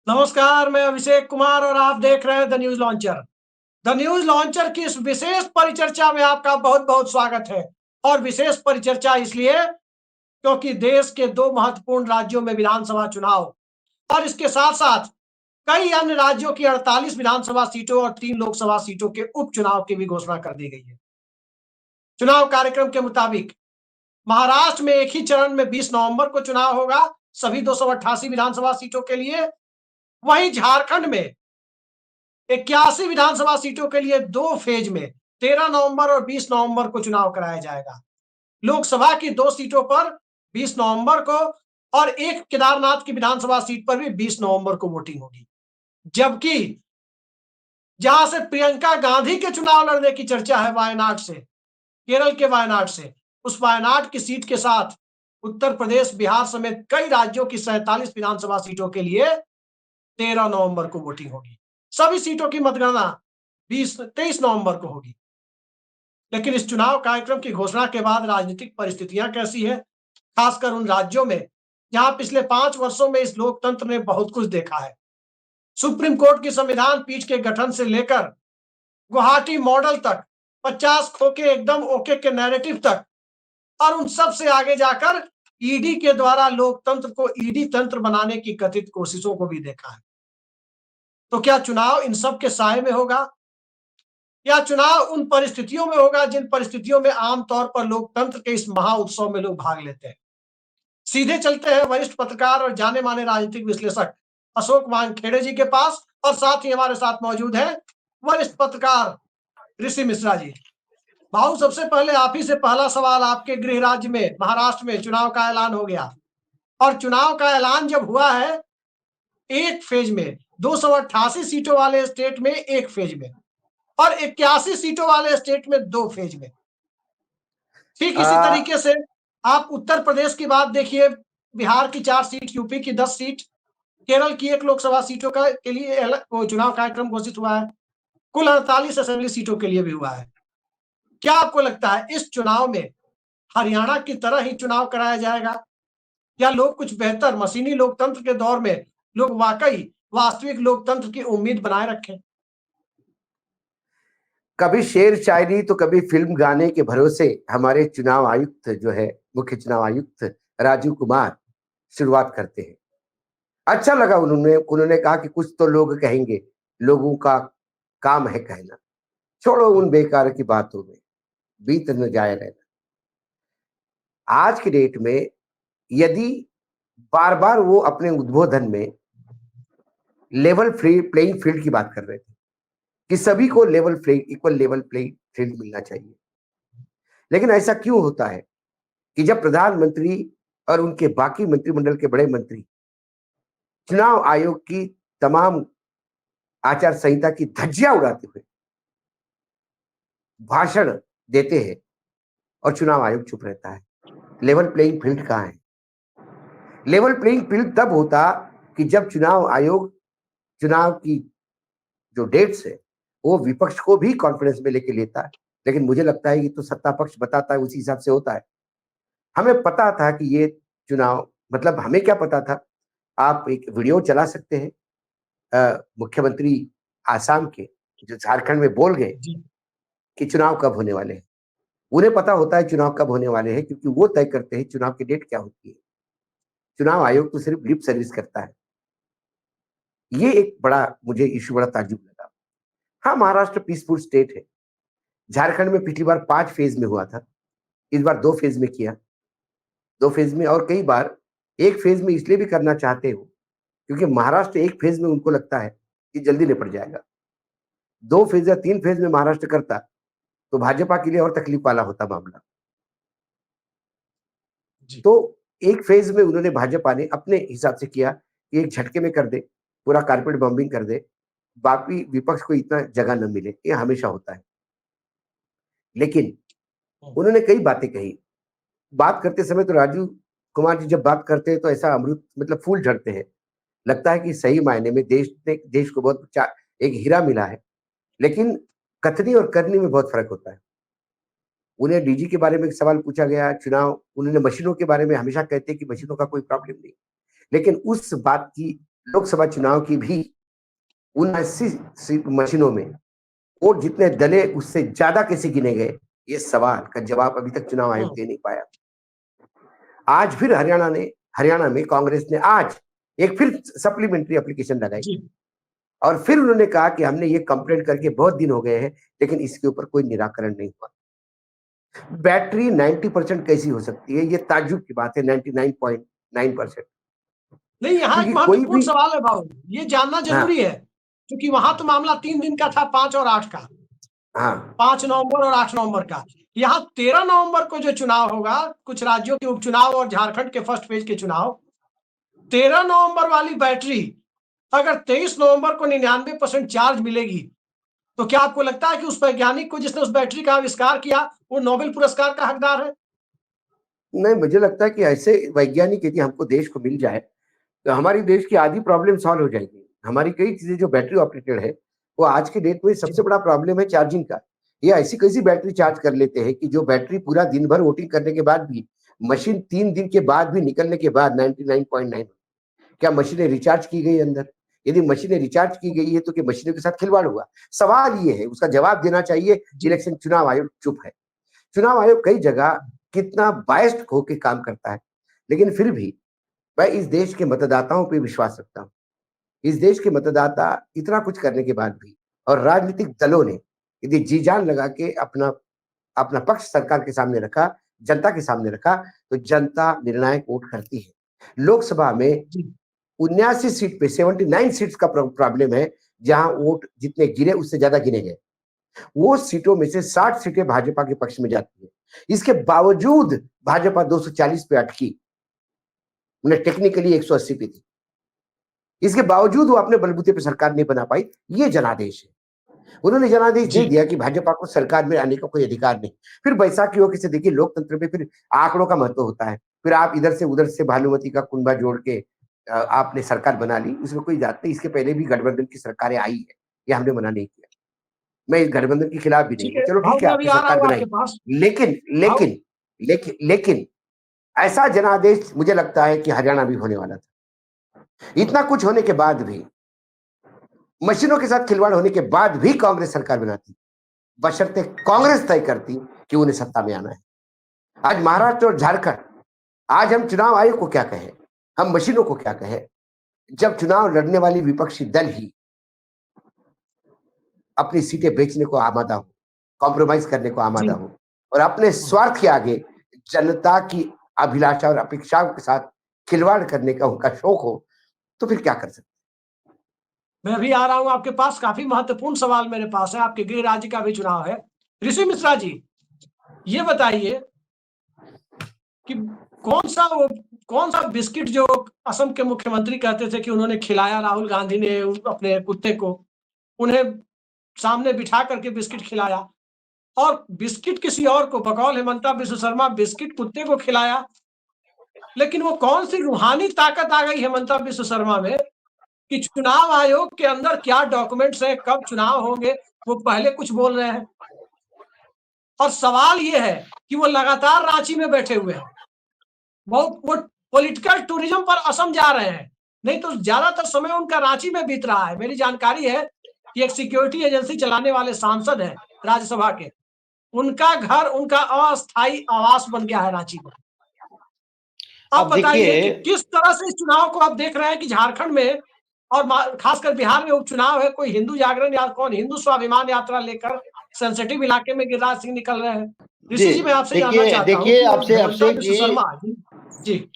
नमस्कार, मैं अभिषेक कुमार और आप देख रहे हैं the news launcher. The news launcher की इस विशेष परिचर्चा में आपका बहुत बहुत स्वागत है। और विशेष परिचर्चा इसलिए क्योंकि देश के दो महत्वपूर्ण राज्यों में विधानसभा चुनाव और इसके साथ साथ कई अन्य राज्यों की 48 विधानसभा सीटों और 3 लोकसभा सीटों के उपचुनाव की भी घोषणा कर दी गई है। चुनाव कार्यक्रम के मुताबिक महाराष्ट्र में एक ही चरण में 20 नवंबर को चुनाव होगा, सभी 288 विधानसभा सीटों के लिए। वहीं झारखंड में 81 विधानसभा सीटों के लिए 2 फेज में 13 नवंबर और 20 नवंबर को चुनाव कराया जाएगा। लोकसभा की 2 सीटों पर 20 नवंबर को और एक केदारनाथ की विधानसभा सीट पर भी 20 नवंबर को वोटिंग होगी। जबकि जहां से प्रियंका गांधी के चुनाव लड़ने की चर्चा है वायनाड से, केरल के वायनाड से, उस वायनाड की सीट के साथ उत्तर प्रदेश, बिहार समेत कई राज्यों की 47 विधानसभा सीटों के लिए 13 नवंबर को वोटिंग होगी। सभी सीटों की मतगणना 23 नवंबर को होगी। लेकिन इस चुनाव कार्यक्रम की घोषणा के बाद राजनीतिक परिस्थितियां कैसी है, खासकर उन राज्यों में जहां पिछले 5 वर्षों में इस लोकतंत्र ने बहुत कुछ देखा है। सुप्रीम कोर्ट की संविधान पीठ के गठन से लेकर गुवाहाटी मॉडल तक, 50 खोके एकदम ओके के नैरेटिव तक, और उन सब से आगे जाकर ईडी के द्वारा लोकतंत्र को ईडी तंत्र बनाने की कथित कोशिशों को भी देखा है। तो क्या चुनाव इन सब के साए में होगा, या चुनाव उन परिस्थितियों में होगा जिन परिस्थितियों में आमतौर पर लोकतंत्र के इस महा उत्सव में लोग भाग लेते हैं? सीधे चलते हैं वरिष्ठ पत्रकार और जाने माने राजनीतिक विश्लेषक अशोक वानखेड़े जी के पास, और साथ ही हमारे साथ मौजूद है वरिष्ठ पत्रकार ऋषि मिश्रा जी। भाऊ, सबसे पहले आप ही से पहला सवाल। आपके गृह राज्य में महाराष्ट्र में चुनाव का ऐलान हो गया, और चुनाव का ऐलान जब हुआ है एक फेज में, 288 सीटों वाले स्टेट में एक फेज में, और 81 सीटों वाले स्टेट में 2 फेज में। ठीक इसी तरीके से आप उत्तर प्रदेश की बात देखिए, बिहार की 4 सीट, यूपी की 10 सीट, केरल की 1 लोकसभा सीटों का के लिए वो चुनाव कार्यक्रम घोषित हुआ है। कुल 48 असेंबली सीटों के लिए भी हुआ है। क्या आपको लगता है इस चुनाव में हरियाणा की तरह ही चुनाव कराया जाएगा, या लोग कुछ बेहतर मशीनी लोकतंत्र के दौर में लोग वाकई वास्तविक लोकतंत्र की उम्मीद बनाए रखें? कभी शेर शायरी तो कभी फिल्म गाने के भरोसे हमारे चुनाव आयुक्त जो है, मुख्य चुनाव आयुक्त राजीव कुमार शुरुआत करते हैं। अच्छा लगा उन्होंने कहा कि कुछ तो लोग कहेंगे, लोगों का काम है कहना, छोड़ो उन बेकार की बातों में, बीत न जाए रहना। आज की डेट में यदि बार बार वो अपने उद्बोधन में लेवल फ्री प्लेइंग फील्ड की बात कर रहे थे कि सभी को इक्वल लेवल प्लेइंग फील्ड मिलना चाहिए, लेकिन ऐसा क्यों होता है कि जब प्रधानमंत्री और उनके बाकी मंत्रिमंडल के बड़े मंत्री चुनाव आयोग की तमाम आचार संहिता की धज्जियां उड़ाते हुए भाषण देते हैं और चुनाव आयोग चुप रहता है? लेवल प्लेइंग फील्ड कहां है? लेवल प्लेइंग फील्ड तब होता कि जब चुनाव आयोग चुनाव की जो डेट्स है वो विपक्ष को भी कॉन्फिडेंस में लेके लेता है। लेकिन मुझे लगता है कि तो सत्ता पक्ष बताता है, उसी हिसाब से होता है। हमें पता था कि ये चुनाव, मतलब हमें क्या पता था, आप एक वीडियो चला सकते हैं मुख्यमंत्री आसाम के जो झारखंड में बोल गए कि चुनाव कब होने वाले हैं। उन्हें पता होता है चुनाव कब होने वाले हैं, क्योंकि वो तय करते हैं चुनाव की डेट क्या होती है। चुनाव आयोग तो सिर्फ लिप सर्विस करता है। ये एक बड़ा मुझे इशू बड़ा ताज्जुब लगा। हाँ, महाराष्ट्र पीसफुल स्टेट है। झारखंड में पिछली बार 5 फेज में हुआ था, इस बार 2 फेज में किया। 2 फेज में, और कई बार 1 फेज में इसलिए भी करना चाहते हो क्योंकि महाराष्ट्र 1 फेज में उनको लगता है कि जल्दी निपट जाएगा। 2 फेज या 3 फेज में महाराष्ट्र करता तो भाजपा के लिए और तकलीफ वाला होता मामला। तो 1 फेज में उन्होंने, भाजपा ने अपने हिसाब से किया कि एक झटके में कर दे, पूरा कारपेट बॉम्बिंग कर दे, बाकी विपक्ष को इतना जगह न मिले। ये हमेशा होता है। लेकिन उन्होंने कई बातें कही। बात करते समय तो राजीव कुमार जी जब बात करते हैं तो ऐसा अमृत, मतलब फूल झड़ते हैं। लगता है कि सही मायने में देश को बहुत एक हीरा मिला है। लेकिन कथनी और करनी में बहुत फर्क होता है। उन्हें डीजी के बारे में एक सवाल पूछा गया, चुनाव, उन्होंने मशीनों के बारे में हमेशा कहते हैं कि मशीनों का कोई प्रॉब्लम नहीं, लेकिन उस बात की लोकसभा चुनाव की भी 79 मशीनों में वोट जितने डले उससे ज्यादा कैसे गिने गए, ये सवाल का जवाब अभी तक चुनाव आयोग दे नहीं पाया। आज फिर हरियाणा में कांग्रेस ने आज एक फिर सप्लीमेंट्री एप्लीकेशन लगाई और फिर उन्होंने कहा कि हमने ये कंप्लेंट करके बहुत दिन हो गए हैं, लेकिन इसके ऊपर कोई निराकरण नहीं हुआ। बैटरी 90% कैसी हो सकती है, ये ताज्जुब की बात है। 99.9%। नहीं, यहाँ एक महत्वपूर्ण सवाल है भाऊ, ये जानना जरूरी है, क्योंकि वहां तो मामला 3 दिन का था, 5 और 8 का। 5 नवंबर और 8 नवंबर का। यहाँ 13 नवंबर को जो चुनाव होगा, कुछ राज्यों के उपचुनाव और झारखंड के फर्स्ट फेज के चुनाव, 13 नवंबर वाली बैटरी अगर 23 नवंबर को 99% चार्ज मिलेगी, तो क्या आपको लगता है कि उस वैज्ञानिक को जिसने उस बैटरी का आविष्कार किया वो नोबेल पुरस्कार का हकदार है? नहीं, मुझे लगता है कि ऐसे वैज्ञानिक यदि हमको देश को मिल जाए तो हमारी देश की आधी प्रॉब्लम सॉल्व हो जाएगी। हमारी कई चीजें जो बैटरी ऑपरेटेड है, वो आज के डेट में सबसे बड़ा प्रॉब्लम है चार्जिंग का। ये ऐसी कैसी बैटरी चार्ज कर लेते हैं कि जो बैटरी पूरा दिन भर वोटिंग करने के बाद भी, मशीन 3 दिन के बाद भी निकलने के बाद 99.9, क्या मशीनें रिचार्ज की गई अंदर? यदि मशीनें रिचार्ज की गई है तो क्या मशीनों के साथ खिलवाड़ हुआ? सवाल ये है, उसका जवाब देना चाहिए। इलेक्शन चुनाव आयोग चुप है। चुनाव आयोग कई जगह कितना बायस्ड होकर काम करता है, लेकिन फिर भी मैं इस देश के मतदाताओं पे विश्वास रखता हूँ। इस देश के मतदाता इतना कुछ करने के बाद भी, और राजनीतिक दलों ने यदि जी जान लगा के अपना अपना पक्ष सरकार के सामने रखा, जनता के सामने रखा, तो जनता निर्णायक वोट करती है। लोकसभा में 79 सीट पे 79 सीट्स का प्रॉब्लम है, जहां वोट जितने गिरे उससे ज्यादा गिने गए। वो सीटों में से 60 सीटें भाजपा के पक्ष में जाती है। इसके बावजूद भाजपा 240 पे अटकी, उन्हें टेक्निकली 180 पे थी। इसके बावजूद वो अपने बलबूते पे सरकार नहीं बना पाई। ये जनादेश है। उन्होंने जनादेश दे दिया कि भाजपा को सरकार में आने का कोई अधिकार नहीं। फिर बैसाखी होकर से देखिए, लोकतंत्र में फिर आंकड़ों का महत्व होता है। फिर आप इधर से उधर से भानुमति का कुंभा जोड़ के आपने सरकार बना ली, उसमें कोई जात नहीं। इसके पहले भी गठबंधन की सरकारें आई है, ये हमने मना नहीं किया। मैं इस गठबंधन के खिलाफ भी नहीं हूँ। चलो ठीक है, आपने सरकार बनाई, लेकिन ऐसा जनादेश मुझे लगता है कि हरियाणा भी होने वाला था। इतना कुछ होने के बाद भी, मशीनों के साथ खिलवाड़ होने के बाद भी कांग्रेस सरकार बनाती, बशर्ते कांग्रेस तय करती कि उन्हें सत्ता में आना है। आज महाराष्ट्र और झारखंड, आज हम चुनाव आयोग को क्या कहें, हम मशीनों को क्या कहें, जब चुनाव लड़ने वाली विपक्षी दल ही अपनी सीटें बेचने को आमादा हो, कॉम्प्रोमाइज करने को आमादा हो, और अपने स्वार्थ के आगे जनता की अभिलाषा और अपेक्षाओं के साथ खिलवाड़ करने का उनका शौक हो, तो फिर क्या कर सकते? मैं भी आ रहा हूं आपके पास। काफी महत्वपूर्ण सवाल मेरे पास है। आपके गृह राज्य का भी चुनाव है। ऋषि मिश्रा जी, ये बताइए कि कौन सा बिस्किट जो असम के मुख्यमंत्री कहते थे कि उन्होंने खिलाया, राहुल गांधी ने अपने कुत्ते को, उन्हें सामने बिठा करके बिस्किट खिलाया, और बिस्किट किसी और को, बकौल हेमंता बिश्व शर्मा, बिस्किट कुत्ते को खिलाया। लेकिन वो कौन सी रूहानी ताकत आ गई हेमंता बिश्व शर्मा में कि चुनाव आयोग के अंदर क्या डॉक्यूमेंट्स हैं, कब चुनाव होंगे, वो पहले कुछ बोल रहे हैं। और सवाल ये है कि वो लगातार रांची में बैठे हुए हैं। वो पॉलिटिकल टूरिज्म पर असम जा रहे हैं, नहीं तो ज्यादातर समय उनका रांची में बीत रहा है। मेरी जानकारी है कि एक सिक्योरिटी एजेंसी चलाने वाले सांसद हैं राज्यसभा के, उनका घर, उनका अस्थायी आवास बन गया है रांची में। आप बताइए कि किस तरह से इस चुनाव को आप देख रहे हैं कि झारखंड में और खासकर बिहार में उपचुनाव है, कोई हिंदू जागरण या कौन हिंदू स्वाभिमान यात्रा लेकर सेंसिटिव इलाके में गिरिराज सिंह निकल रहे हैं। ऋषि जी, मैं आपसे जानना चाहता हूं कि अभिषेक जी,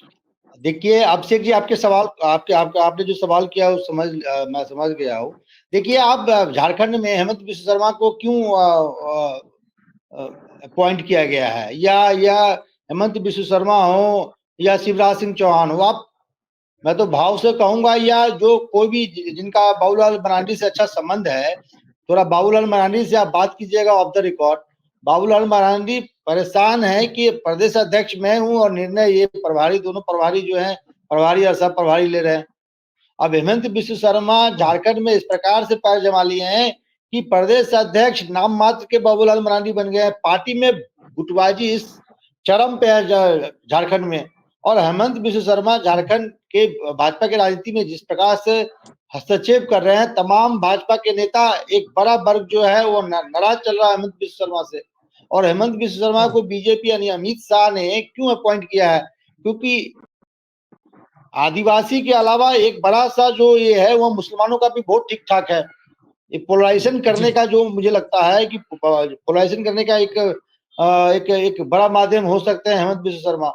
देखिए अभिषेक जी, आपके सवाल आपने जो सवाल किया मैं समझ गया हूँ। देखिए, आप झारखंड में हेमंत बिश्व शर्मा को क्यों पॉइंट किया गया है, या हेमंत बिश्व शर्मा हो या शिवराज सिंह चौहान हो, आप, मैं तो भाव से कहूंगा, या जो कोई भी जिनका बाबूलाल मरांडी से अच्छा संबंध है, थोड़ा बाबूलाल मरांडी से आप बात कीजिएगा of the record. Babulal Marandi परेशान है कि प्रदेश अध्यक्ष मैं हूं और निर्णय ये प्रभारी, दोनों प्रभारी जो हैं, प्रभारी और सब प्रभारी ले रहे हैं। अब हेमंत बिश्व शर्मा झारखंड में इस प्रकार से पैर जमा लिए हैं कि प्रदेश अध्यक्ष नाम मात्र के बाबूलाल मरांडी बन गए हैं। पार्टी में गुटबाजी इस चरम पे है झारखंड में। और हेमंत बिश्व शर्मा झारखंड के भाजपा के राजनीति में जिस प्रकार से हस्तक्षेप कर रहे हैं, तमाम भाजपा के नेता, एक बड़ा वर्ग जो है वो नाराज चल रहा है हेमंत बिश्व शर्मा से। और हेमंत बिश्व शर्मा को बीजेपी यानी अमित शाह ने क्यों अपॉइंट किया है? क्योंकि आदिवासी के अलावा एक बड़ा सा जो ये है वो मुसलमानों का भी बहुत ठीक ठाक है। ये पोलराइजेशन करने का जो मुझे लगता है कि पोलराइजेशन करने का एक बड़ा माध्यम हो सकते हैं हेमंत बिश्व शर्मा।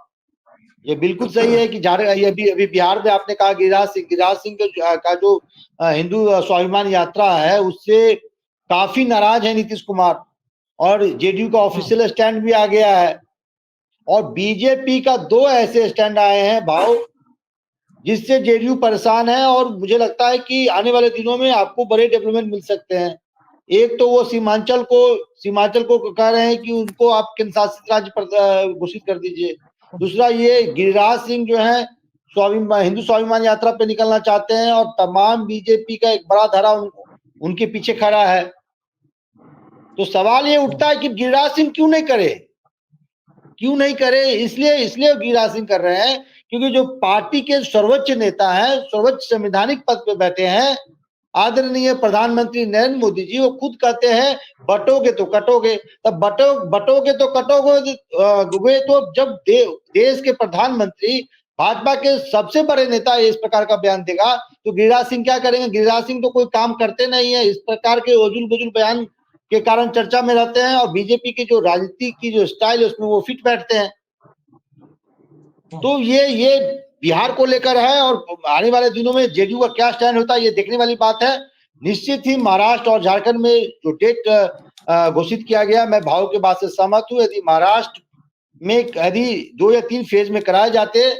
ये बिल्कुल सही है कि अभी बिहार में आपने कहा गिरिराज सिंह का जो हिंदू स्वाभिमान यात्रा है उससे काफी नाराज है नीतीश कुमार, और जेडीयू का ऑफिशियल स्टैंड भी आ गया है, और बीजेपी का 2 ऐसे स्टैंड आए हैं भाव जिससे जेडीयू परेशान है। और मुझे लगता है कि आने वाले दिनों में आपको बड़े डेवलपमेंट मिल सकते हैं। एक तो वो सीमांचल को कह रहे हैं कि उनको आप केंद्र शासित राज्य घोषित कर दीजिए। दूसरा ये गिरिराज सिंह जो है हिंदू स्वाभिमान यात्रा पे निकलना चाहते हैं, और तमाम बीजेपी का एक बड़ा धारा उनके पीछे खड़ा है। तो सवाल ये उठता है कि गिरिराज सिंह क्यों नहीं करे? इसलिए गिरिराज सिंह कर रहे हैं क्योंकि जो पार्टी के सर्वोच्च नेता हैं, सर्वोच्च संवैधानिक पद पे बैठे हैं आदरणीय प्रधानमंत्री नरेंद्र मोदी जी, वो खुद कहते हैं बटोगे तो कटोगे। तब बटोगे तो कटोगे तो जब देश के प्रधानमंत्री भाजपा के सबसे बड़े नेता इस प्रकार का बयान देगा तो गिरिराज सिंह क्या करेंगे? गिरिराज सिंह तो कोई काम करते नहीं है, इस प्रकार के उजुल बुजुल बयान के कारण चर्चा में रहते हैं, और बीजेपी की जो राजनीति की जो स्टाइल है उसमें वो फिट बैठते हैं। तो ये बिहार को लेकर है, और आने वाले दिनों में जेडीयू का क्या स्टैंड होता है ये देखने वाली बात है। निश्चित ही महाराष्ट्र और झारखंड में जो डेट घोषित किया गया, मैं भाव के बात से सहमत हूं। यदि महाराष्ट्र में यदि 2 या 3 फेज में कराए जाते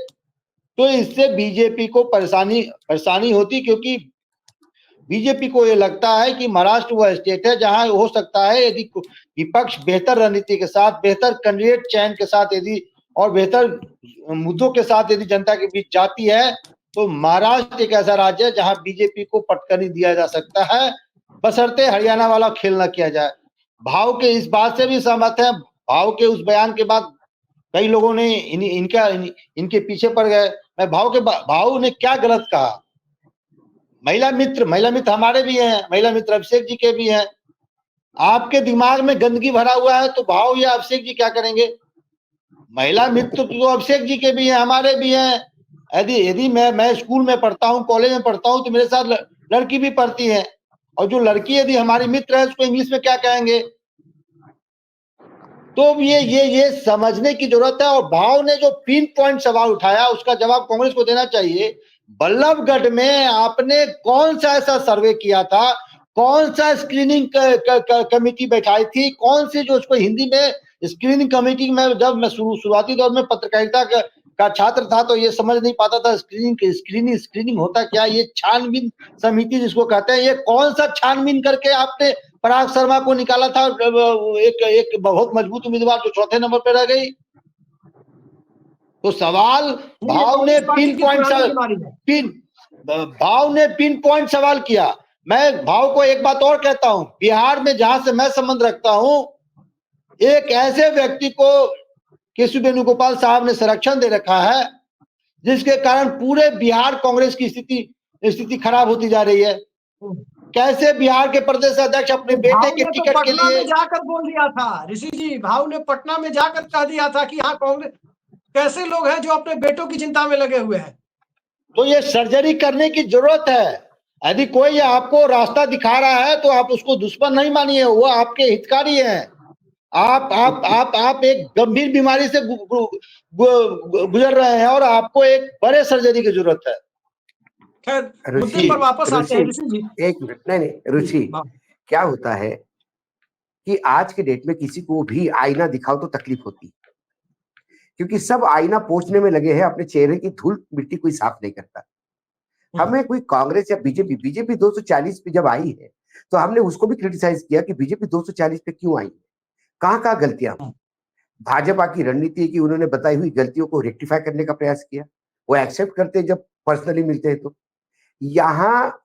तो इससे बीजेपी को परेशानी होती, क्योंकि बीजेपी को ये लगता है कि महाराष्ट्र वह स्टेट है जहां हो सकता है यदि विपक्ष बेहतर रणनीति के साथ, बेहतर कैंडिडेट चयन के साथ यदि और बेहतर मुद्दों के साथ यदि जनता के बीच जाती है तो महाराष्ट्र एक ऐसा राज्य है जहां बीजेपी को पटकनी दिया जा सकता है, बशर्ते हरियाणा वाला खेल न किया जाए। भाव के इस बात से भी सहमत है। भाव के उस बयान के बाद कई लोगों ने इनके पीछे पड़ गए। मैं भाव ने क्या गलत कहा? महिला मित्र हमारे भी हैं, महिला मित्र अभिषेक जी के भी हैं। आपके दिमाग में गंदगी भरा हुआ है तो भाव या अभिषेक जी क्या करेंगे? महिला मित्र तो अभिषेक जी के भी हैं, हमारे भी हैं। यदि मैं स्कूल में पढ़ता हूँ, कॉलेज में पढ़ता हूँ तो मेरे साथ लड़की भी पढ़ती है, और जो लड़की यदि हमारी मित्र है उसको इंग्लिश में क्या कहेंगे? तो ये समझने की जरूरत है। और भाव ने जो पिन पॉइंट सवाल उठाया उसका जवाब कांग्रेस को देना चाहिए। बल्लभगढ़ में आपने कौन सा ऐसा सर्वे किया था, कौन सा स्क्रीनिंग कमेटी बैठाई थी, कौन सी जो उसको हिंदी में स्क्रीनिंग कमेटी में, जब मैं शुरुआती दौर में पत्रकारिता का छात्र था तो ये समझ नहीं पाता था स्क्रीनिंग होता क्या। ये छानबीन समिति जिसको कहते हैं, ये कौन सा छानबीन करके आपने पराग शर्मा को निकाला था, एक बहुत मजबूत उम्मीदवार जो 4थे नंबर पे रह गई। तो सवाल भाव ने पिन पॉइंट सवाल किया। मैं भाव को एक बात और कहता हूं, बिहार में जहां से मैं संबंध रखता हूं, एक ऐसे व्यक्ति को केशव वेणुगोपाल साहब ने संरक्षण दे रखा है जिसके कारण पूरे बिहार कांग्रेस की स्थिति खराब होती जा रही है। कैसे बिहार के प्रदेश अध्यक्ष अपने बेटे के टिकट के लिए जाकर बोल दिया था ऋषि जी, भाव ने पटना में जाकर कह दिया था कि यहाँ कांग्रेस कैसे लोग हैं जो अपने बेटों की चिंता में लगे हुए हैं। तो ये सर्जरी करने की जरूरत है। यदि कोई आपको रास्ता दिखा रहा है तो आप उसको दुश्मन नहीं मानिए, वो आपके हितकारी हैं। आप एक गंभीर बीमारी से गुजर रहे हैं और आपको एक बड़े सर्जरी की जरूरत है। खैर मुद्दे पर वापस आते हैं ऋषि जी। एक मिनट, नहीं ऋषि, क्या होता है कि आज के डेट में किसी को भी आईना दिखाओ तो तकलीफ होती है, क्योंकि सब आईना पोंछने में लगे हैं, अपने चेहरे की धूल मिट्टी कोई साफ नहीं करता। हमें कोई कांग्रेस या बीजेपी 240 पे जब आई है तो हमने उसको भी क्रिटिसाइज किया कि बीजेपी 240 पे क्यों आई, कहाँ गलतियां। भाजपा की रणनीति है कि उन्होंने बताई हुई गलतियों को रेक्टिफाई करने का प्रयास किया, वो एक्सेप्ट करते हैं जब पर्सनली मिलते हैं। तो यहाँ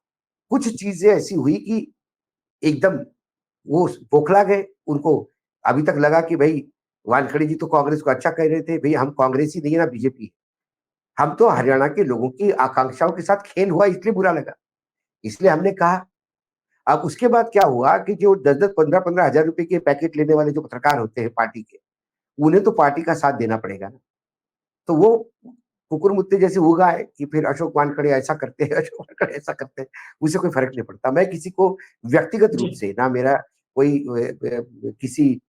कुछ चीजें ऐसी हुई कि एकदम वो बौखला गए। उनको अभी तक लगा कि भाई वानखड़े जी तो कांग्रेस को अच्छा कह रहे थे, भाई हम कांग्रेस ही नहीं है ना बीजेपी। हम तो हरियाणा के लोगों की आकांक्षाओं के साथ खेल हुआ इसलिए बुरा लगा, इसलिए हमने कहा। अब उसके बाद क्या हुआ कि जो 10-10, 15-15 हजार रुपए के पैकेट लेने वाले जो पत्रकार होते हैं पार्टी के, उन्हें तो पार्टी का साथ देना पड़ेगा ना। तो वो कुकुर मुत्ते जैसे हो गए कि फिर अशोक वानखड़े ऐसा करते हैं, अशोक वानखड़े ऐसा करते हैं, उससे कोई फर्क नहीं पड़ता। मैं किसी को व्यक्तिगत रूप जी से ना, मेरा कोई किसी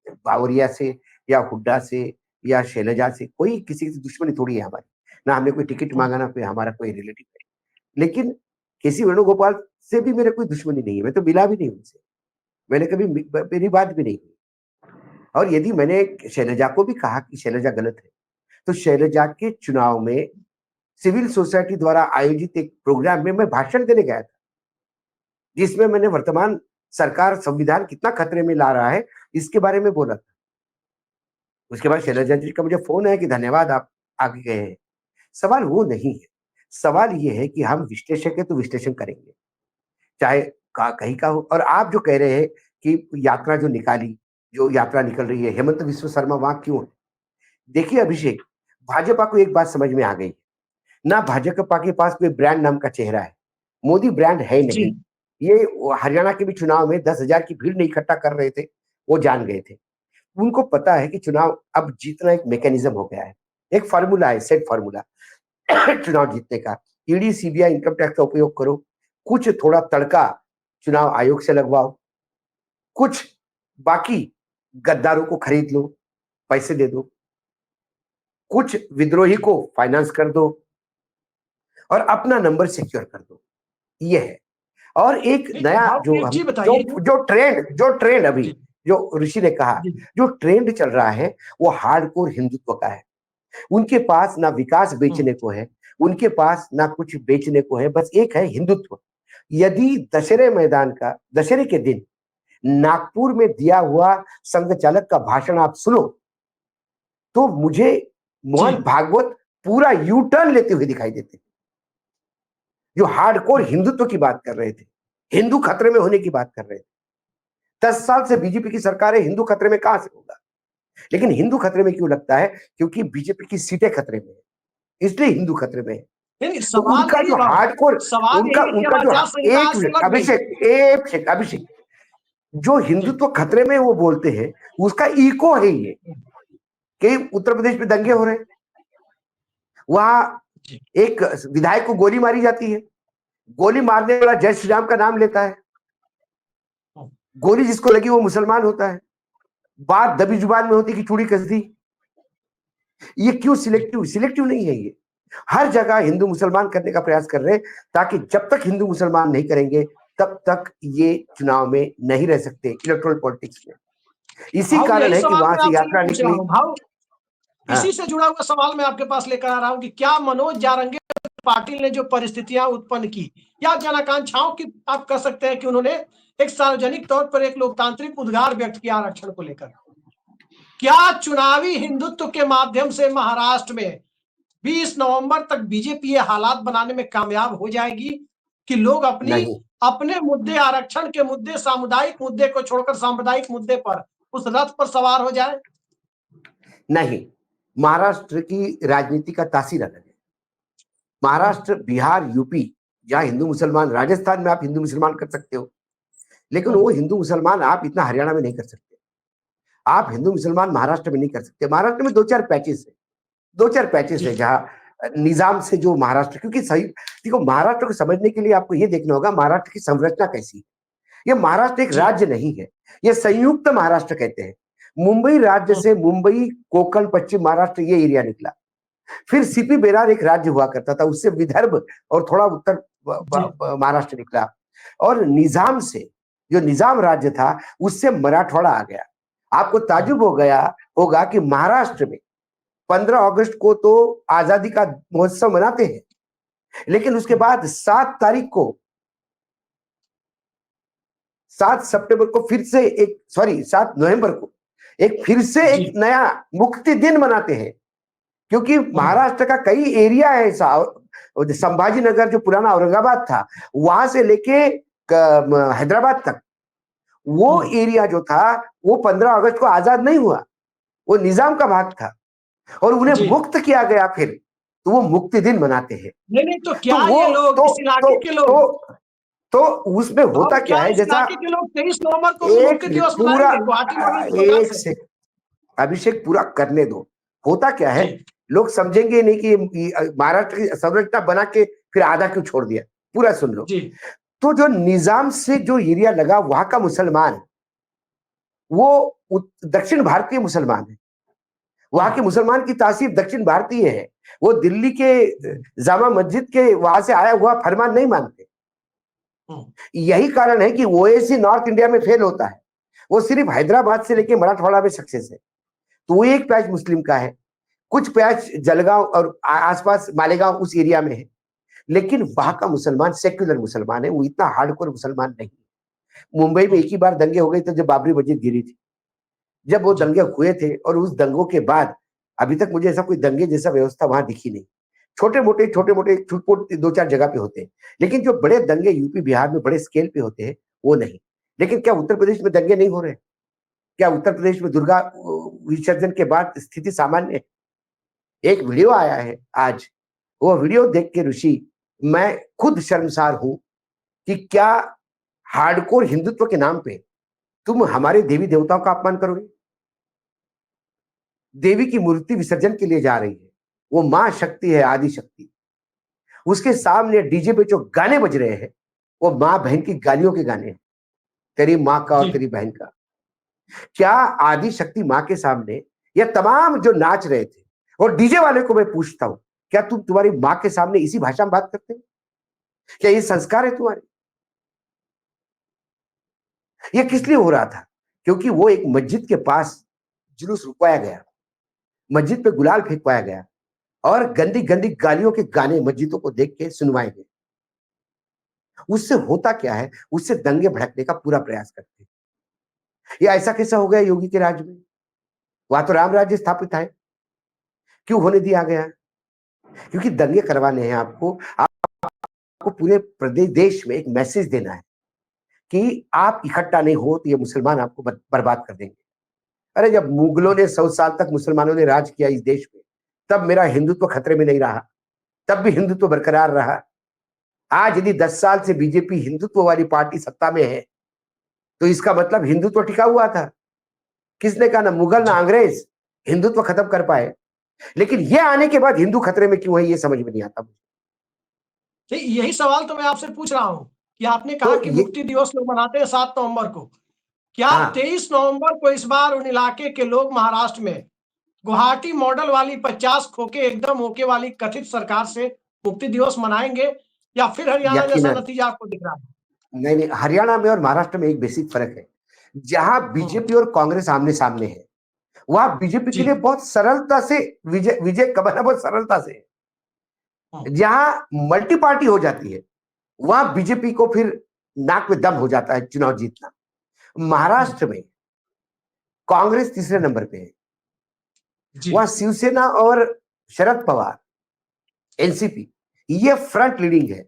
बावरिया से या हुड्डा से या शैलजा से कोई किसी से दुश्मनी थोड़ी है हमारी, ना हमने कोई टिकट मांगा, ना कोई हमारा कोई रिलेटिव है। लेकिन केसी वेणुगोपाल से भी मेरे कोई दुश्मनी नहीं है, मैं तो मिला भी नहीं उनसे, मैंने कभी मेरी बात भी नहीं हुई। और यदि मैंने शैलजा को भी कहा कि शैलजा गलत है, तो शैलजा के चुनाव में सिविल सोसाइटी द्वारा आयोजित एक प्रोग्राम में मैं भाषण देने गया था, जिसमें मैंने वर्तमान सरकार संविधान कितना खतरे में ला रहा है इसके बारे में बोला था। उसके बाद शैलजा जी का मुझे फोन है कि धन्यवाद, आप आगे गए हैं। सवाल वो नहीं है, सवाल ये है कि हम विश्लेषक है तो विश्लेषण करेंगे, चाहे कहीं का हो। और आप जो कह रहे हैं कि यात्रा जो निकाली, जो यात्रा निकल रही है, हेमंत विश्व शर्मा वहां क्यों है? देखिए अभिषेक, भाजपा को एक बात समझ में आ गई, ना भाजपा के पास कोई ब्रांड नाम का चेहरा है, मोदी ब्रांड है जी नहीं। ये हरियाणा के भी चुनाव में 10,000 की भीड़ नहीं इकट्ठा कर रहे थे, वो जान गए थे। उनको पता है कि चुनाव अब जीतना एक मैकेनिज्म हो गया है, एक फार्मूला है, सेट फार्मूला चुनाव जीतने का। ईडी, सीबीआई, इनकम टैक्स का उपयोग करो, कुछ थोड़ा तड़का चुनाव आयोग से लगवाओ, कुछ बाकी गद्दारों को खरीद लो, पैसे दे दो, कुछ विद्रोही को फाइनेंस कर दो और अपना नंबर सिक्योर कर दो, ये है। और एक ठीक, नया जो भाव हम जी बताइए। जो ट्रेंड अभी, जी जो ऋषि ने कहा, जी जो ट्रेंड चल रहा है वो हार्डकोर हिंदुत्व का है। उनके पास ना विकास बेचने को है, उनके पास ना कुछ बेचने को है, बस एक है हिंदुत्व। यदि दशहरे के दिन नागपुर में दिया हुआ संघ चालक का भाषण आप सुनो, तो मुझे जी मोहन भागवत पूरा यू टर्न लेते हुए दिखाई देते, जो हार्डकोर हिंदुत्व की बात कर रहे थे, हिंदू खतरे में होने की बात कर रहे थे। 10 साल से बीजेपी की सरकार है, हिंदू खतरे में कहां से होगा? लेकिन हिंदू खतरे में क्यों लगता है? क्योंकि बीजेपी की सीटें खतरे में है, इसलिए हिंदू खतरे में है। नहीं, तो सवाल उनका यही जो है बाबू, हार्डकोर, सवाल उनका यही है कि अब उनका जो आचार संहिता एक से मिनट लग गई। अभिषेक, जो जी हिंदुत्व खतरे में वो बोलते हैं, उसका इको है ये कि उत्तर प्रदेश में दंगे हो रहे हैं, वहां जी एक विधायक को गोली मारी जाती है, गोली मारने वाला जय श्री राम का नाम लेता है, गोली जिसको लगी वो मुसलमान होता है, बात दबी जुबान में होती कि चूड़ी कस दी। ये क्यों सिलेक्टिव नहीं है, ये हर जगह हिंदू मुसलमान करने का प्रयास कर रहे हैं, ताकि जब तक हिंदू मुसलमान नहीं करेंगे तब तक ये चुनाव में नहीं रह सकते, इलेक्टोरल पॉलिटिक्स में। इसी भाव, कारण यही है कि सवाल वहां मैं से आपसे ये यात्रा पूछ रहा निकली। हूँ भाव, हाँ इसी से जुड़ा हुआ सवाल मैं आपके पास लेकर आ रहा हूँ कि क्या मनोज जारंगे पाटिल ने जो परिस्थितियां उत्पन्न की, या जन आकांक्षाओं की आप कह सकते हैं कि उन्होंने एक सार्वजनिक तौर पर एक लोकतांत्रिक उद्गार व्यक्त किया आरक्षण को लेकर, क्या चुनावी हिंदुत्व के माध्यम से महाराष्ट्र में 20 नवंबर तक बीजेपी ये हालात बनाने में कामयाब हो जाएगी कि लोग नहीं अपने मुद्दे, आरक्षण के मुद्दे, सामुदायिक मुद्दे को छोड़कर सांप्रदायिक मुद्दे पर उस रथ पर सवार हो जाए? नहीं, महाराष्ट्र की राजनीति का तासीर अलग है। महाराष्ट्र, बिहार, यूपी, जहां हिंदू मुसलमान, राजस्थान में आप हिंदू मुसलमान कर सकते हो, लेकिन वो हिंदू मुसलमान आप इतना हरियाणा में नहीं कर सकते। आप हिंदू मुसलमान महाराष्ट्र में नहीं कर सकते। महाराष्ट्र में 2-4 पैचेस है, 2-4 पैचेस है जहां निजाम से जो महाराष्ट्र, क्योंकि सही देखो, महाराष्ट्र को समझने के लिए आपको ये देखना होगा महाराष्ट्र की संरचना कैसी है। ये महाराष्ट्र एक राज्य नहीं है, ये संयुक्त महाराष्ट्र कहते हैं। मुंबई राज्य से मुंबई, कोंकण, पश्चिम महाराष्ट्र ये एरिया निकला। फिर सीपी बेरार एक राज्य हुआ करता था, उससे विदर्भ और थोड़ा उत्तर महाराष्ट्र निकला। और निजाम से, जो निजाम राज्य था, उससे मराठवाड़ा आ गया। आपको ताजुब हो गया होगा कि महाराष्ट्र में 15 अगस्त को तो आजादी का महोत्सव मनाते हैं, लेकिन उसके बाद 7 तारीख को, 7 सितंबर को फिर से 7 नवंबर को फिर से एक नया मुक्ति दिन मनाते हैं। क्योंकि महाराष्ट्र का कई एरिया है ऐसा, संभाजी नगर जो पुराना औरंगाबाद था, वहां से लेके हैदराबाद तक, वो एरिया जो था वो 15 अगस्त को आजाद नहीं हुआ, वो निजाम का भाग था और उन्हें मुक्त किया गया फिर तो वो मुक्ति दिन मनाते हैं। नहीं तो क्या तो वो ये लोग इस इलाके के लोग तो उसमें होता क्या है, इस जैसा इलाके के लोग 23 नवंबर को भी मुक्ति दिवस पूरा मनाएंगे गुवाहाटी मॉडल प्रोग्राम एक से। से अभिषेक पूरा करने दो। होता क्या है, जी। लोग समझेंगे नहीं कि महाराष्ट्र की संरचना बना के फिर आधा क्यों छोड़ दिया। पूरा सुन लो। जी। तो जो निजाम से जो एरिया लगा वहां का मुसलमान, वो दक्षिण भारतीय मुसलमान है। वहां के मुसलमान की तासीर दक्षिण भारतीय है। वो दिल्ली के जामा मस्जिद के वहां से आया हुआ फरमान नहीं मानते। यही कारण है कि ओएसी नॉर्थ इंडिया में फेल होता है। वो सिर्फ हैदराबाद से लेके मराठवाड़ा में सक्सेस है। तो वो एक पैच मुस्लिम का है, कुछ पैच जलगांव और आसपास मालेगांव उस एरिया में है। लेकिन वहां का मुसलमान सेक्युलर मुसलमान है, वो इतना हार्डकोर मुसलमान नहीं। मुंबई में एक ही बार दंगे हो गए थे जब बाबरी मस्जिद गिरी थी। जब वो दंगे हुए थे और उस दंगों के बाद अभी तक मुझे ऐसा कोई दंगे जैसा व्यवस्था वहां दिखी नहीं। छोटे मोटे छुटपुट 2-4 जगह पे होते हैं, लेकिन जो बड़े दंगे यूपी बिहार में बड़े स्केल पे होते हैं वो नहीं। लेकिन क्या उत्तर प्रदेश में दंगे नहीं हो रहे? क्या उत्तर प्रदेश में दुर्गा विसर्जन के बाद स्थिति सामान्य है? एक वीडियो आया है आज, वो वीडियो देख के ऋषि मैं खुद शर्मसार हूं कि क्या हार्डकोर हिंदुत्व के नाम पे तुम हमारे देवी देवताओं का अपमान करोगे। देवी की मूर्ति विसर्जन के लिए जा रही है, वो मां शक्ति है, आदि शक्ति। उसके सामने डीजे पे जो गाने बज रहे हैं वो मां बहन की गालियों के गाने हैं, तेरी मां का और तेरी बहन का। क्या आदि शक्ति मां के सामने या तमाम जो नाच रहे थे, और डीजे वाले को मैं पूछता हूं, क्या तुम तुम्हारी मां के सामने इसी भाषा में बात करते हो? क्या ये संस्कार है तुम्हारे? ये किस लिए हो रहा था? क्योंकि वो एक मस्जिद के पास जुलूस रुकवाया गया, मस्जिद पे गुलाल फेंकवाया गया और गंदी गंदी गालियों के गाने मस्जिदों को देख के सुनवाए गए। उससे होता क्या है, उससे दंगे भड़कने का पूरा प्रयास करते हैं। ये ऐसा कैसा हो गया योगी के राज्य में? वहां तो राम राज्य स्थापित है, क्यों होने दिया गया? क्योंकि दंगे करवाने हैं आपको पूरे प्रदेश देश में एक मैसेज देना है कि आप इकट्ठा नहीं हो तो ये मुसलमान आपको बर्बाद कर देंगे। अरे जब मुगलों ने 100 साल तक मुसलमानों ने राज किया इस देश में, तब मेरा हिंदुत्व खतरे में नहीं रहा, तब भी हिंदुत्व बरकरार रहा। आज यदि 10 साल से बीजेपी हिंदुत्व वाली पार्टी सत्ता में है तो इसका मतलब हिंदुत्व टिका हुआ था। किसने कहा? ना मुगल ना अंग्रेज हिंदुत्व खत्म कर पाए। लेकिन ये आने के बाद हिंदू खतरे में क्यों है ये समझ में नहीं आता मुझे। यही सवाल तो मैं आपसे पूछ रहा हूं कि आपने कहा कि मुक्ति दिवस लोग मनाते हैं 7 नवंबर को। क्या 23 नवंबर को इस बार उन इलाके के लोग महाराष्ट्र में गुवाहाटी मॉडल वाली 50 खोके एकदम ओके वाली कथित सरकार से मुक्ति दिवस मनाएंगे, या फिर हरियाणा जैसा नतीजा आपको दिख रहा है? नहीं, हरियाणा में और महाराष्ट्र में एक बेसिक फर्क है। जहां बीजेपी और कांग्रेस आमने सामने है, वहां बीजेपी के लिए बहुत सरलता से विजय कमाना बहुत सरलता से। जहां मल्टी पार्टी हो जाती है वहां बीजेपी को फिर नाक में दम हो जाता है चुनाव जीतना। महाराष्ट्र में कांग्रेस तीसरे नंबर पे है, वहां शिवसेना और शरद पवार एनसीपी ये फ्रंट लीडिंग है।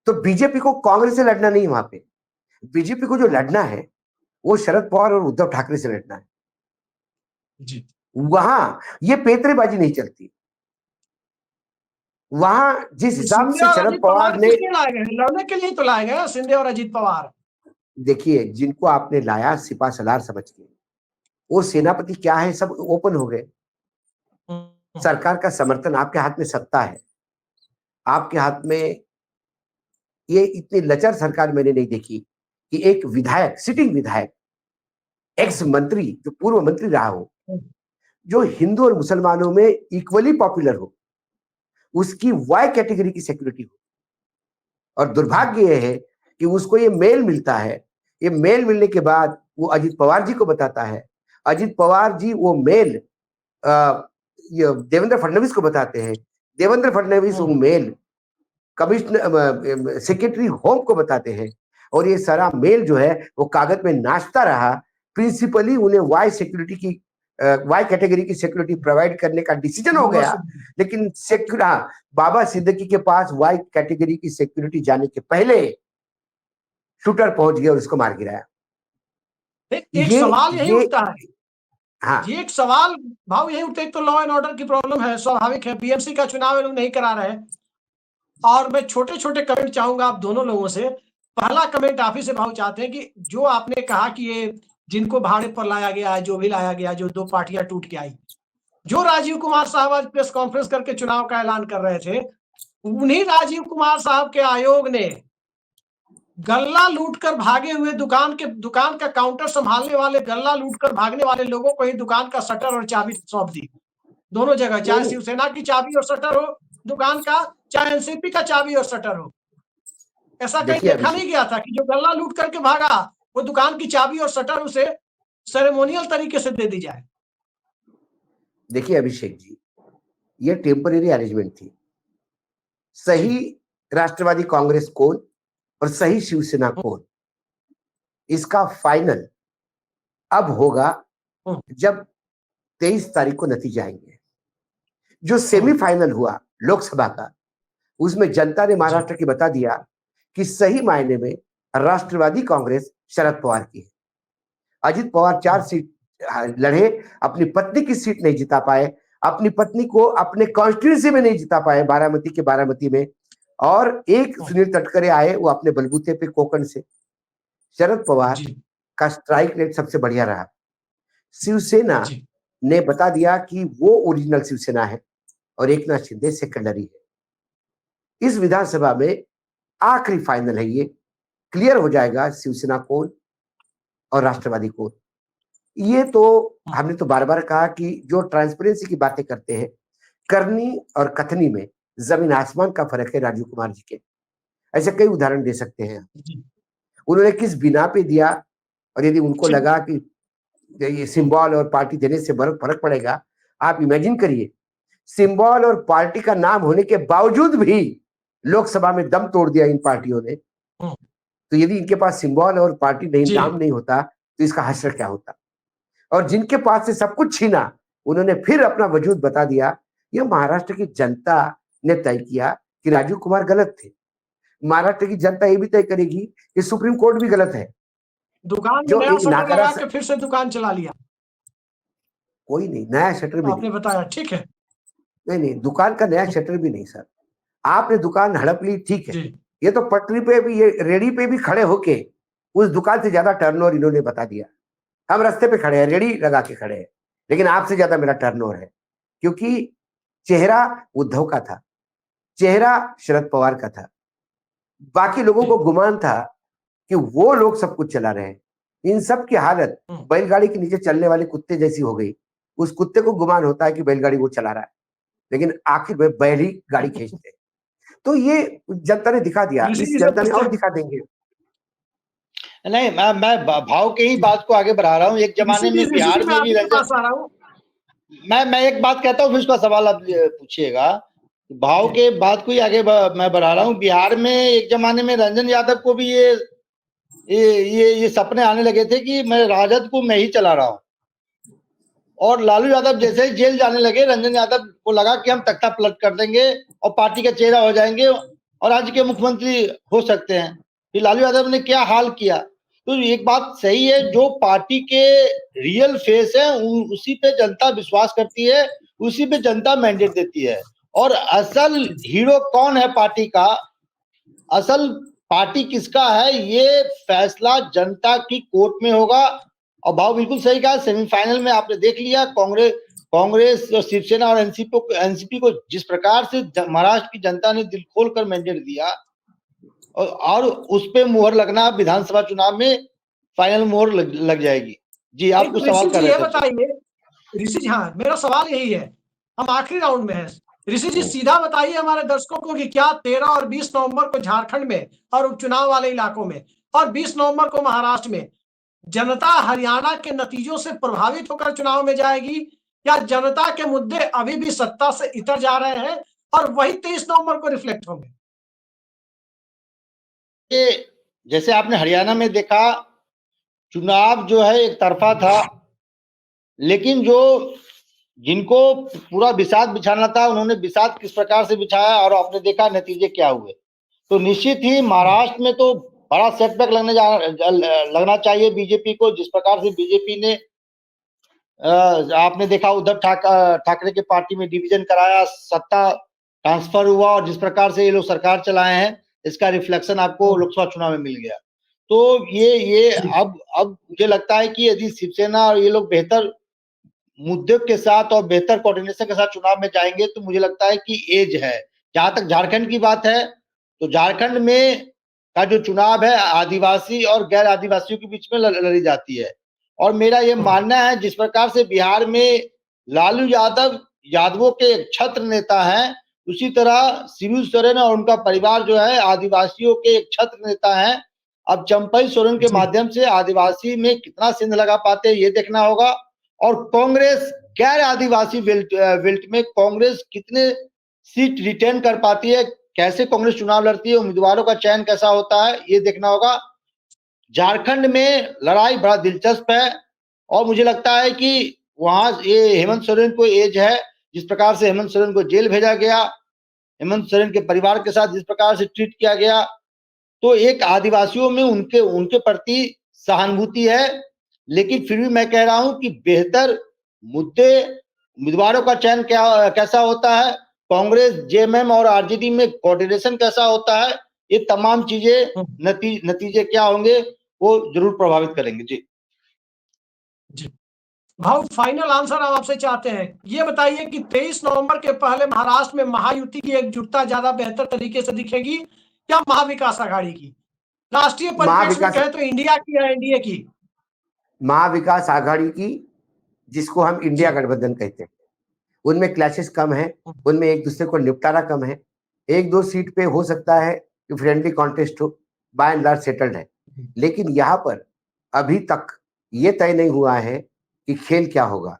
तो बीजेपी को कांग्रेस से लड़ना नहीं, वहां पे बीजेपी को जो लड़ना है वो शरद पवार और उद्धव ठाकरे से लड़ना है। जी। वहां ये पेतरेबाजी नहीं चलती। वहां जिस हिसाब से शरद पवार ने लड़ने के लिए तो लाए गए शिंदे और अजीत पवार। देखिए, जिनको आपने लाया सिपा सलार समझ के, वो सेनापति क्या है सब ओपन हो गए। सरकार का समर्थन, आपके हाथ में सत्ता है, आपके हाथ में। ये इतनी लचर सरकार मैंने नहीं देखी कि एक विधायक, सिटिंग विधायक, एक्स मंत्री जो पूर्व मंत्री रहा हो, जो हिंदू और मुसलमानों में इक्वली पॉपुलर हो, उसकी वाई कैटेगरी की सिक्योरिटी हो। और दुर्भाग्य यह है कि उसको ये मेल मिलता है। ये मेल मिलने के बाद वो अजीत पवार जी को बताता है। अजीत पवार जी वो मेल देवेंद्र फडणवीस को बताते हैं। देवेंद्र फडणवीस वो मेल कमिश्नर सेक्रेटरी होम को बताते हैं। और ये सारा मेल जो है वो कागज में नाचता रहा। प्रिंसिपली उन्हें वाई सिक्योरिटी की वाई कैटेगरी की सिक्योरिटी प्रोवाइड करने का डिसीजन हो गया, लेकिन बाबा सिद्दीकी के पास वाई कैटेगरी की सिक्योरिटी जाने के पहले शूटर पहुंच गया और उसको मार गिराया। एक सवाल यही उठता है हाँ ये एक सवाल भाव यही उठते, एक तो लॉ एंड ऑर्डर की प्रॉब्लम है, स्वाभाविक है, बीएमसी का चुनाव ये लोग नहीं करा रहे हैं। और मैं छोटे छोटे कमेंट चाहूंगा आप दोनों लोगों से। पहला कमेंट आप ही से भाव चाहते हैं कि जो आपने कहा कि ये जिनको भाड़े पर लाया गया है, जो भी लाया गया, जो दो पार्टियां टूट के आई, जो राजीव कुमार साहब आज प्रेस कॉन्फ्रेंस करके चुनाव का ऐलान कर रहे थे, उन्हीं राजीव कुमार साहब के आयोग ने गल्ला लूट कर भागे हुए दुकान का काउंटर संभालने वाले, गल्ला लूट कर भागने वाले लोगों को ही दुकान का शटर और चाबी सौंप दी। दोनों जगह, चाहे शिवसेना की चाबी और शटर हो दुकान का, चाहे एनसीपी का चाबी और शटर हो। ऐसा कहीं देखा नहीं गया था कि जो गल्ला लूट करके भागा वो दुकान की चाबी और शटर उसे सेरेमोनियल तरीके से दे दी जाए। देखिए अभिषेक जी, ये टेम्पररी अरेंजमेंट थी। सही राष्ट्रवादी कांग्रेस कौन और सही शिवसेना कौन, इसका फाइनल अब होगा जब 23 तारीख को नतीजे आएंगे। जो सेमीफाइनल हुआ लोकसभा का, उसमें जनता ने महाराष्ट्र की बता दिया कि सही मायने में राष्ट्रवादी कांग्रेस शरद पवार की है। अजित पवार 4 सीट लड़े, अपनी पत्नी की सीट नहीं जिता पाए, अपनी पत्नी को अपने कॉन्स्टिट्यूंसी में नहीं जिता पाए, बारामती के बारामती में, और एक सुनील तटकरे आए, वो अपने बलबूते पे कोकण से। शरद पवार का स्ट्राइक रेट सबसे बढ़िया रहा। शिवसेना ने बता दिया कि वो ओरिजिनल शिवसेना है और एकनाथ शिंदे सेकेंडरी है। इस विधानसभा में आखिरी फाइनल है, ये क्लियर हो जाएगा शिवसेना कौन और राष्ट्रवादी कौन। ये तो हमने तो बार बार कहा कि जो ट्रांसपेरेंसी की बातें करते हैं, करनी और कथनी में जमीन आसमान का फर्क है राजीव कुमार जी के। ऐसे कई उदाहरण दे सकते हैं। उन्होंने किस बिना पे दिया, और यदि उनको लगा कि ये सिंबल और पार्टी देने से फर्क पड़ेगा, आप इमेजिन करिए, सिंबल और पार्टी का नाम होने के बावजूद भी लोकसभा में दम तोड़ दिया इन पार्टियों ने। तो यदि इनके पास सिंबल और पार्टी नहीं, नाम नहीं होता, तो इसका हश्र क्या होता। और जिनके पास से सब कुछ छीना, उन्होंने फिर अपना वजूद बता दिया। यह महाराष्ट्र की जनता ने तय किया कि राजीव कुमार गलत थे। महाराष्ट्र की जनता ये भी तय करेगी कि सुप्रीम कोर्ट भी गलत है। दुकान में नया शटर लगा के फिर से दुकान चला लिया। कोई नहीं, नया शटर भी आपने बताया, ठीक है। नहीं, दुकान का नया शटर भी नहीं सर। आपने दुकान हड़प ली, ठीक है, ये तो पटरी पे भी, ये रेडी पे भी खड़े होके उस दुकान से ज्यादा टर्नओवर इन्होंने बता दिया। हम रास्ते पे खड़े हैं, रेडी लगा के खड़े हैं, लेकिन आपसे ज्यादा मेरा टर्नओवर है, क्योंकि चेहरा उद्धव का था, चेहरा शरद पवार का था। बाकी लोगों को गुमान था कि वो लोग सब कुछ चला रहे हैं। इन सब की हालत बैलगाड़ी के नीचे चलने वाले कुत्ते जैसी हो गई। उस कुत्ते को गुमान होता है कि बैलगाड़ी वो चला रहा है, लेकिन आखिर में बैल ही गाड़ी खींचते। तो ये जनता ने दिखा दिया, इस जनता ने और दिखा देंगे। नहीं, मैं भाव के ही बात को आगे बढ़ा रहा हूँ। एक जमाने में बिहार में भी मैं एक बात कहता हूँ, फिर उसका सवाल आप पूछिएगा। भाव के बात को ही आगे मैं बढ़ा रहा हूँ। बिहार में एक जमाने में रंजन यादव को भी ये सपने आने लगे थे कि मैं राजद को मैं ही चला रहा हूँ, और लालू यादव जैसे ही जेल जाने लगे, रंजन यादव को लगा कि हम तख्ता पलट कर देंगे और पार्टी का चेहरा हो जाएंगे और राज्य के मुख्यमंत्री हो सकते हैं। फिर लालू यादव ने क्या हाल किया। तो एक बात सही है, जो पार्टी के रियल फेस है उसी पे जनता विश्वास करती है, उसी पे जनता मैंडेट देती है। और असल हीरो कौन है पार्टी का, असल पार्टी किसका है, ये फैसला जनता की कोर्ट में होगा। और भाव बिल्कुल सही कहा, सेमीफाइनल में आपने देख लिया, कांग्रेस और शिवसेना और एनसीपी को जिस प्रकार से महाराष्ट्र की जनता ने दिल खोलकर मैंडेट दिया, और उस पे मुहर लगना विधानसभा चुनाव में फाइनल मुहर लग जाएगी। जी, आप कुछ सवाल कर रहे थे। बताइए ऋषि जी। हाँ, मेरा सवाल यही है, हम आखिरी राउंड में हैं। ऋषि जी सीधा बताइए हमारे दर्शकों को कि क्या 13 और 20 नवंबर को झारखंड में और उपचुनाव वाले इलाकों में, और 20 नवंबर को महाराष्ट्र में जनता हरियाणा के नतीजों से प्रभावित होकर चुनाव में जाएगी, या जनता के मुद्दे अभी भी सत्ता से इतर जा रहे हैं और वही 23 नवंबर को रिफ्लेक्ट होंगे? जैसे आपने हरियाणा में देखा, चुनाव जो है एक तरफा था, लेकिन जो जिनको पूरा बिसात बिछाना था उन्होंने बिसात किस प्रकार से बिछाया, और आपने देखा नतीजे क्या हुए। तो निश्चित ही महाराष्ट्र में तो बड़ा सेटबैक लगना चाहिए बीजेपी को। जिस प्रकार से बीजेपी ने आपने देखा उद्धव ठाकरे के पार्टी में डिवीजन कराया, सत्ता ट्रांसफर हुआ और जिस प्रकार से ये लोग सरकार चलाए हैं इसका रिफ्लेक्शन आपको लोकसभा चुनाव में मिल गया। तो ये अब मुझे लगता है कि यदि शिवसेना और ये लोग बेहतर मुद्दे के साथ और बेहतर कोऑर्डिनेशन के साथ चुनाव में जाएंगे तो मुझे लगता है कि एज है। जहां तक झारखंड की बात है तो झारखंड में का जो चुनाव है आदिवासी और गैर आदिवासियों के बीच में लड़ी जाती है और मेरा ये मानना है जिस प्रकार से बिहार में लालू यादव यादवों के एक छत्र नेता हैं, उसी तरह शिबू सोरेन और उनका परिवार जो है आदिवासियों के एक छत्र नेता हैं। अब चंपई सोरेन के माध्यम से आदिवासी में कितना सिंध लगा पाते हैं ये देखना होगा और कांग्रेस गैर आदिवासी बेल्ट में कांग्रेस कितने सीट रिटेन कर पाती है, कैसे कांग्रेस चुनाव लड़ती है, उम्मीदवारों का चयन कैसा होता है ये देखना होगा। झारखंड में लड़ाई बड़ा दिलचस्प है और मुझे लगता है कि वहां ये हेमंत सोरेन को एज है, जिस प्रकार से हेमंत सोरेन को जेल भेजा गया, हेमंत सोरेन के परिवार के साथ जिस प्रकार से ट्रीट किया गया, तो एक आदिवासियों में उनके प्रति सहानुभूति है। लेकिन फिर भी मैं कह रहा हूं कि बेहतर मुद्दे उम्मीदवारों का चयन कैसा होता है, कांग्रेस जेएमएम और आरजेडी में कोऑर्डिनेशन कैसा होता है, ये तमाम चीजें नतीजे क्या होंगे वो जरूर प्रभावित करेंगे। जी जी भाव, फाइनल आंसर हम आपसे चाहते हैं, ये बताइए कि 23 नवंबर के पहले महाराष्ट्र में महायुति की एकजुटता ज्यादा बेहतर तरीके से दिखेगी या महाविकास आघाड़ी की? राष्ट्रीय परिप्रेक्ष्य में कहें तो इंडिया की या एनडीए की? महाविकास आघाड़ी की, जिसको हम इंडिया गठबंधन कहते हैं। उनमें क्लैशेस कम है, उनमें एक दूसरे को निपटारा कम है, एक दो सीट पे हो सकता है कि फ्रेंडली कॉन्टेस्ट हो, बाय एंड लार्ज सेटल्ड है। लेकिन यहाँ पर अभी तक ये तय नहीं हुआ है कि खेल क्या होगा।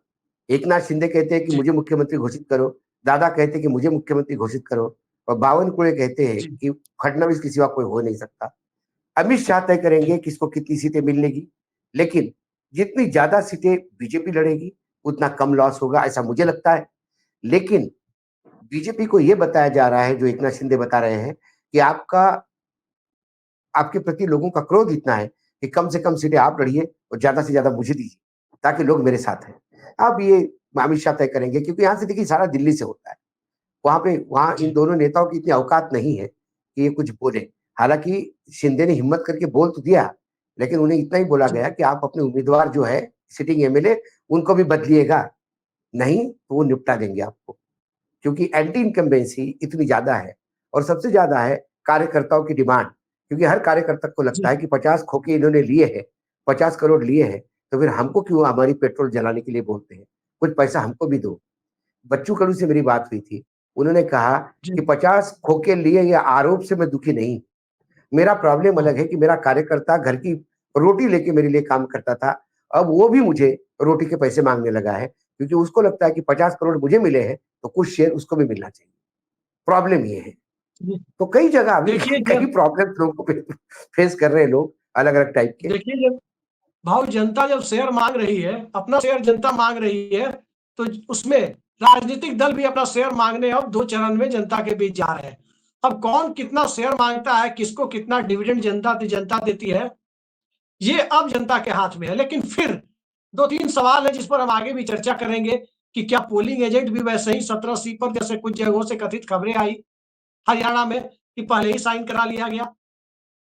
एकनाथ शिंदे कहते हैं कि मुझे मुख्यमंत्री घोषित करो, दादा कहते हैं कि मुझे मुख्यमंत्री घोषित करो, और बावनकुळे कहते हैं कि फडणवीस के सिवा कोई हो नहीं सकता। अमित शाह तय करेंगे किसको कितनी सीटें मिलेगी, लेकिन जितनी ज्यादा सीटें बीजेपी लड़ेगी उतना कम लॉस होगा, ऐसा मुझे लगता है। लेकिन बीजेपी को यह बताया जा रहा है, जो एकनाथ शिंदे बता रहे हैं, कि आपके प्रति लोगों का क्रोध इतना है कि कम से कम सीटें आप लड़िए और ज्यादा से ज्यादा मुझे दीजिए ताकि लोग मेरे साथ हैं। अब ये अमित शाह तय करेंगे, क्योंकि यहाँ से देखिए सारा दिल्ली से होता है। वहां इन दोनों नेताओं की इतनी औकात नहीं है कि ये कुछ बोले। हालांकि शिंदे ने हिम्मत करके बोल तो दिया, लेकिन उन्हें इतना ही बोला गया कि आप अपने उम्मीदवार जो है सिटिंग एमएलए उनको भी बदलिएगा, नहीं तो वो निपटा देंगे आपको, क्योंकि एंटी इनकम्बेंसी इतनी ज्यादा है। और सबसे ज्यादा है कार्यकर्ताओं की डिमांड, क्योंकि हर कार्यकर्ता को लगता है कि 50 खोखे इन्होंने लिए हैं, 50 करोड़ लिए हैं, तो फिर हमको क्यों हमारी पेट्रोल जलाने के लिए बोलते हैं, कुछ पैसा हमको भी दो। बच्चू कडू से मेरी बात हुई थी, उन्होंने कहा कि 50 खोखे लिए या आरोप से मैं दुखी नहीं, मेरा प्रॉब्लम अलग है कि मेरा कार्यकर्ता घर की रोटी लेके मेरे लिए काम करता था, अब वो भी मुझे रोटी के पैसे मांगने लगा है, क्योंकि उसको लगता है कि 50 करोड़ मुझे मिले हैं तो कुछ शेयर उसको भी मिलना चाहिए। प्रॉब्लम ये है। तो कई जगह अभी कई प्रॉब्लम लोगों को फेस कर रहे हैं लोग, अलग अलग टाइप के। देखिए भाव, जनता जब शेयर मांग रही है, अपना शेयर जनता मांग रही है, तो उसमें राजनीतिक दल भी अपना शेयर मांगने अब 2 चरण में जनता के बीच जा रहे हैं। अब कौन कितना शेयर मांगता है, किसको कितना डिविडेंड जनता देती है, ये अब जनता के हाथ में है। लेकिन फिर 2-3 सवाल है जिस पर हम आगे भी चर्चा करेंगे कि क्या पोलिंग एजेंट भी वैसे ही 17 सी पर, जैसे कुछ जगहों से कथित खबरें आई हरियाणा में कि पहले ही साइन करा लिया गया,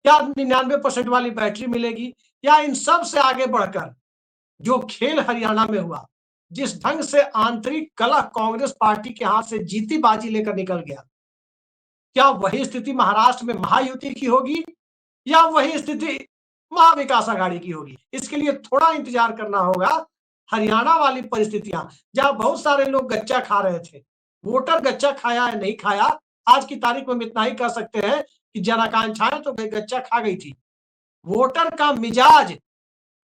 क्या 99% वाली बैटरी मिलेगी, या इन सब से आगे बढ़कर जो खेल हरियाणा में हुआ, जिस ढंग से आंतरिक कलह कांग्रेस पार्टी के हाथ से जीती बाजी लेकर निकल गया, क्या वही स्थिति महाराष्ट्र में महायुति की होगी या वही स्थिति महाविकास आघाड़ी की होगी? इसके लिए थोड़ा इंतजार करना होगा। हरियाणा वाली परिस्थितियां, जहां बहुत सारे लोग गच्चा खा रहे थे, वोटर गच्चा खाया है नहीं खाया, आज की तारीख में हम इतना ही कह सकते हैं कि जनाकांक्षाएं तो गच्चा खा गई थी। वोटर का मिजाज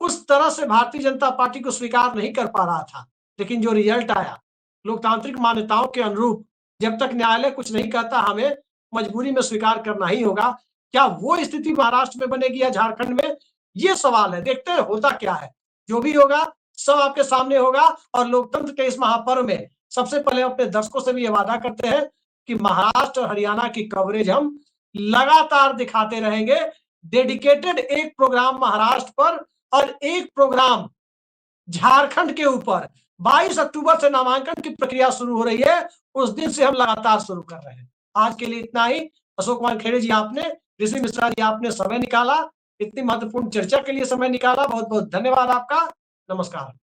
उस तरह से भारतीय जनता पार्टी को स्वीकार नहीं कर पा रहा था, लेकिन जो रिजल्ट आया लोकतांत्रिक मान्यताओं के अनुरूप, जब तक न्यायालय कुछ नहीं कहता हमें मजबूरी में स्वीकार करना ही होगा। क्या वो स्थिति महाराष्ट्र में बनेगी या झारखंड में, ये सवाल है। देखते हैं होता क्या है, जो भी होगा सब आपके सामने होगा। और लोकतंत्र के इस महापर्व में सबसे पहले अपने दर्शकों से भी ये वादा करते हैं कि महाराष्ट्र और हरियाणा की कवरेज हम लगातार दिखाते रहेंगे। डेडिकेटेड एक प्रोग्राम महाराष्ट्र पर और एक प्रोग्राम झारखंड के ऊपर 22 अक्टूबर से नामांकन की प्रक्रिया शुरू हो रही है, उस दिन से हम लगातार शुरू कर रहे हैं। आज के लिए इतना ही। अशोक कुमार खेड़े जी आपने, ऋषि मिश्रा जी आपने समय निकाला, इतनी महत्वपूर्ण चर्चा के लिए समय निकाला, बहुत बहुत धन्यवाद आपका। नमस्कार।